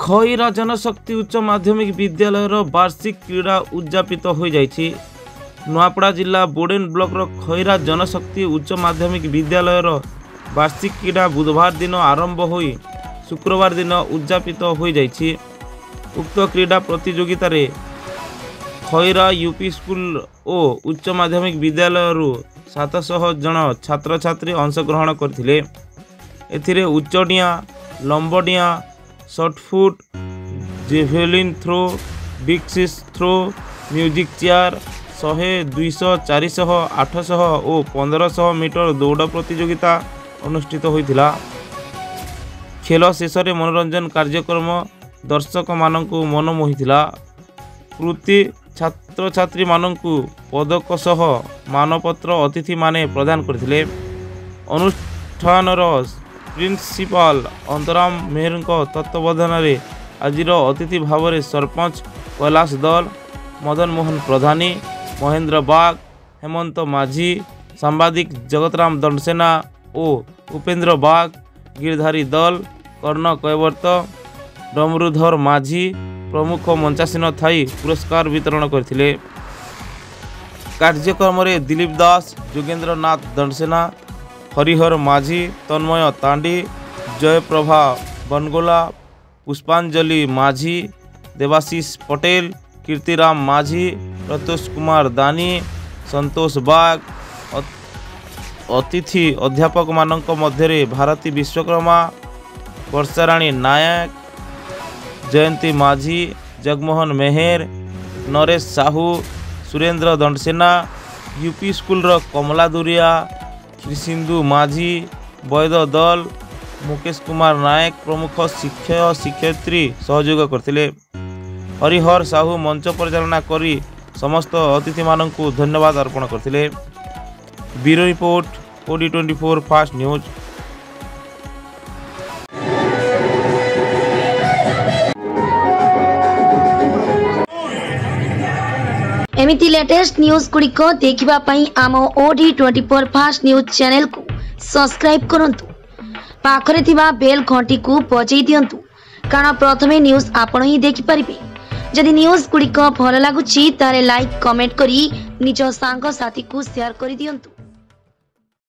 खईरा जनशक्ति उच्च माध्यमिक विद्यालयर वार्षिक क्रीड़ा उद्यापित हो जाइछि। नुआपड़ा जिला बोडेन ब्लॉक खईरा जनशक्ति उच्च माध्यमिक विद्यालयर वार्षिक क्रीड़ा बुधवार दिन आरंभ हो शुक्रवार दिन उद्यापित हो जाइछि। उक्त क्रीड़ा प्रतियोगिता रे खईरा यूपी स्कूल और उच्च माध्यमिक विद्यालय 700 जन छात्र छात्री अंशग्रहण करथिले। एथिरे उच्चडिया, लंबडिया, shot put, javelin throw, big six throw, music chair, 100, 200, 400, 800 और 1500 मीटर दौड़ प्रतियोगिता अनुष्ठित होइथिला। खेल शेष में मनोरंजन कार्यक्रम दर्शक मानकु मन मोहिथिला। कृति छात्र छात्री मानकु पदक सह मानपत्र अतिथि माने प्रदान करथिले। अनुष्ठानर प्रिंसिपाल अंतराम मेहर तत्वावधान में आज अतिथि भाव में सरपंच कैलाश दल, मदन मोहन प्रधानी, महेंद्र बाग, हेमंत माझी, सांबादिक जगतराम दंडसेना और उपेंद्र बाग, गिरधारी दल, कर्ण कैवर्त, डमरुधर माझी प्रमुख मंचासीन थाई पुरस्कार वितरण करथिले। कार्यक्रम में दिलीप दास, जोगेंद्र नाथ दंडसेना, हरिहर माझी, तन्मय तांडी, जयप्रभा बनगोला, पुष्पांजलि माझी, देवाशीष पटेल, कीर्तिराम माझी, प्रतोष कुमार दानी, संतोष बाग, अतिथि अध्यापक मानक मध्य भारती विश्वकर्मा, वर्षाराणी नायक, जयंती माझी, जगमोहन मेहर, नरेश साहू, सुरेंद्र दंडसेना, यूपी स्कूल कमला दुरिया, सिंधु माझी, वैद दल, मुकेश कुमार नायक प्रमुख शिक्षक शिक्षयित्री सहयोग करथिले। हरिहर साहू मंच परिचालना करी समस्त अतिथि मानकु धन्यवाद अर्पण करथिले। Bureau report OD24 fast news. एमिति लेटेस्ट न्यूज गुड़िक देखिबा पई आम OD24 फास्ट न्यूज चैनल को सब्सक्राइब करंतु। पाखरे थिबा बेल घंटी को बजाई दियंतु, कारण प्रथमे न्यूज आपण ही देखि परिबे। जदि न्यूज गुड़िक भल लागुची तारे लाइक कमेंट करी निज सांग साथी को शेयर करि दियंतु।